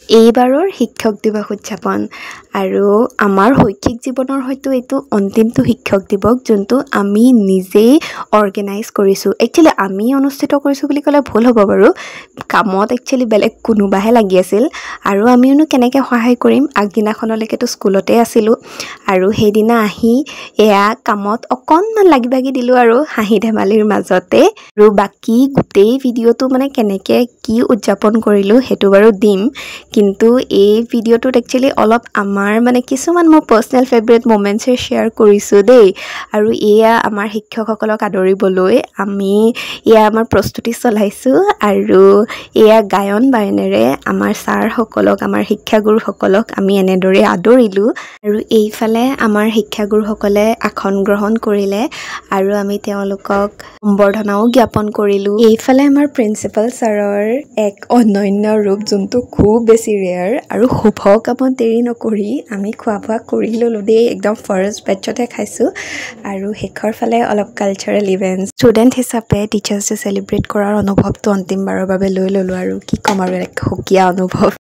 এইবাৰৰ শিক্ষক দিৱস উদযাপন আৰু আমাৰ শৈক্ষিক জীৱনৰ হয়তো এইটো অন্তিমটো শিক্ষক দিৱস যোনটো আমি নিজেই অৰ্গেনাইজ কৰিছোঁ। একচুৱেলি আমি অনুষ্ঠিত কৰিছোঁ বুলি ক'লে ভুল হ'ব বাৰু, কামত একচুৱেলি বেলেগ কোনোবাহে লাগি আছিল আৰু আমিওনো কেনেকৈ সহায় কৰিম। আগদিনাখনলৈকেতো স্কুলতে আছিলোঁ আৰু সেইদিনা আহি এয়া কামত অকণমান লাগি ভাগি দিলোঁ আৰু হাঁহি ধেমালিৰ মাজতে। আৰু বাকী গোটেই ভিডিঅ'টো মানে কেনেকৈ কি উদযাপন কৰিলোঁ সেইটো বাৰু দিম, কিন্তু এই ভিডিঅ'টোত একচুৱেলি অলপ আমাৰ মানে কিছুমান মোৰ পাৰ্চনেল ফেভৰেট মমেণ্টছে শ্বেয়াৰ কৰিছোঁ দেই। আৰু এয়া আমাৰ শিক্ষকসকলক আদৰিবলৈ আমি এয়া আমাৰ প্ৰস্তুতি চলাইছোঁ আৰু এয়া গায়ন বায়নেৰে আমাৰ ছাৰসকলক, আমাৰ শিক্ষাগুৰুসকলক আমি এনেদৰে আদৰিলোঁ। আৰু এইফালে আমাৰ শিক্ষাগুৰুসকলে আসন গ্ৰহণ কৰিলে আৰু আমি তেওঁলোকক সম্বৰ্ধনাও জ্ঞাপন কৰিলোঁ। এইফালে আমাৰ প্ৰিন্সিপাল ছাৰৰ এক অনন্য ৰূপ যোনটো খুব বেছি ৰেয়াৰ, আৰু শুভ কামত দেৰি নকৰি আমি খোৱা বোৱা কৰি ল'লোঁ দেই, একদম ফাৰ্ষ্ট বেটছতে খাইছোঁ। আৰু শেষৰ ফালে অলপ কালচাৰেল ইভেণ্টছ, ষ্টুডেণ্ট হিচাপে টিচাৰ্ছ ডে চেলিব্ৰেট কৰাৰ অনুভৱটো অন্তিমবাৰৰ বাবে লৈ ল'লোঁ আৰু কি ক'ম আৰু এক সুকীয়া অনুভৱ।